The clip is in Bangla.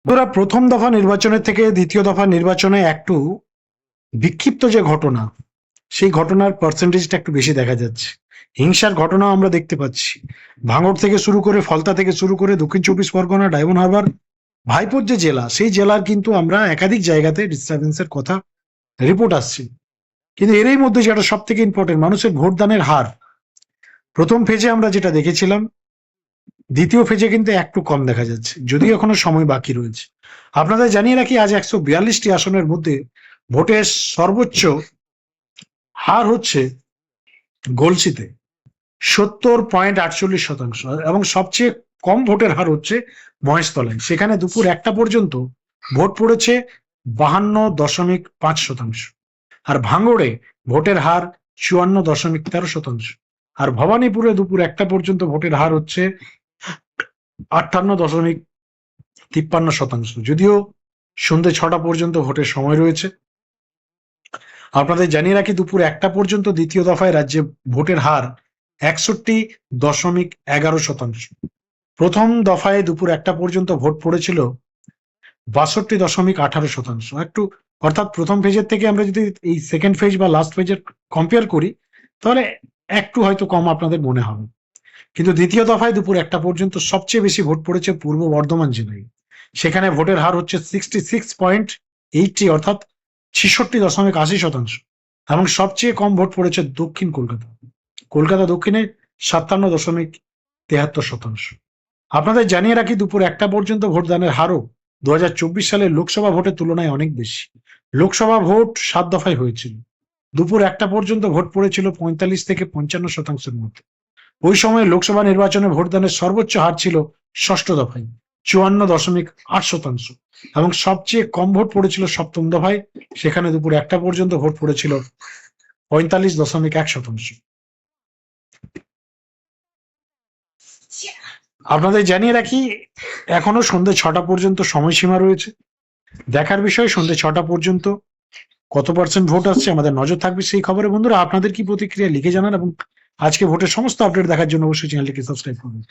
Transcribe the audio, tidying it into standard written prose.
ওরা প্রথম দফা নির্বাচনের থেকে দ্বিতীয় দফা নির্বাচনে একটু বিক্ষিপ্ত যে ঘটনা, সেই ঘটনার পার্সেন্টেজটা একটু বেশি দেখা যাচ্ছে। হিংসার ঘটনাও আমরা দেখতে পাচ্ছি। ভাঙড় থেকে শুরু করে, ফলতা থেকে শুরু করে, দক্ষিণ চব্বিশ পরগনা, ডায়মন্ড হারবার, ভাইপোর যে জেলা, সেই জেলার কিন্তু আমরা একাধিক জায়গাতে ডিস্টারবেন্সের কথা রিপোর্ট আসছে। কিন্তু এরই মধ্যে যেটা সব থেকে ইম্পর্টেন্ট, মানুষের ভোটদানের হার প্রথম ফেজে আমরা যেটা দেখেছিলাম, দ্বিতীয় ফেজে কিন্তু একটু কম দেখা যাচ্ছে, যদিও এখনো সময় বাকি রয়েছে। আপনাদের জানিয়ে রাখি, আজ 142টি আসনের মধ্যে ভোটের সর্বোচ্চ হার হচ্ছে গলসিতে 70.48%, এবং সবচেয়ে কম ভোটের হার হচ্ছে মহেশতলায়, সেখানে দুপুর 1টা পর্যন্ত ভোট পড়েছে 52.5%। আর ভাঙড়ে ভোটের হার 54.13%। আর ভবানীপুরে দুপুর 1টা পর্যন্ত ভোটের হার হচ্ছে 58.53%, যদিও সন্ধ্যে 6টা পর্যন্ত ভোটের সময় রয়েছে। আপনাদের জানিয়ে রাখি, দুপুর 1টা পর্যন্ত দ্বিতীয় দফায় রাজ্যে ভোটের হার 61.11%। প্রথম দফায় দুপুর 1টা পর্যন্ত ভোট পড়েছিল 62.18%। একটু, অর্থাৎ প্রথম ফেজের থেকে আমরা যদি এই সেকেন্ড ফেজ বা লাস্ট ফেজের কম্পেয়ার করি, তাহলে একটু হয়তো কম আপনাদের মনে হবে। কিন্তু দ্বিতীয় দফায় দুপুর 1টা পর্যন্ত সবচেয়ে বেশি ভোট পড়েছে পূর্ব বর্ধমান জেলায়। সেখানে ভোটের হার হচ্ছে 66.80, অর্থাৎ 66.80%। এবং সবচেয়ে কম ভোট পড়েছে দক্ষিণ কলকাতা। কলকাতা দক্ষিণে 57.73%। আপনাদের জানিয়ে রাখি, দুপুর 1টা পর্যন্ত ভোটদানের হারও 2024 সালের লোকসভা ভোটের তুলনায় অনেক বেশি। লোকসভা ভোট 7 দফায় হয়েছিল। দুপুর 1টা পর্যন্ত ভোট পড়েছিল 45 থেকে 55%-এর মধ্যে। ওই সময় লোকসভা নির্বাচনে ভোটদানের সর্বোচ্চ হার ছিল ষষ্ঠ দফায় 54.8%, এবং সবচেয়ে কম ভোট পড়েছিল সপ্তম দফায়, সেখানে দুপুর 1টা পর্যন্ত ভোট পড়েছিল 45.1%। আপনাদের জানিয়ে রাখি, এখনো সন্ধ্যে 6টা পর্যন্ত সময়সীমা রয়েছে। দেখার বিষয় সন্ধ্যে 6টা পর্যন্ত কত পার্সেন্ট ভোট আসছে, আমাদের নজর থাকবে সেই খবরে। বন্ধুরা, আপনাদের কি প্রতিক্রিয়া লিখে জানান, এবং আজকে ভোটের সমস্ত আপডেট দেখার জন্য অবশ্যই চ্যানেলটিকে সাবস্ক্রাইব করুন।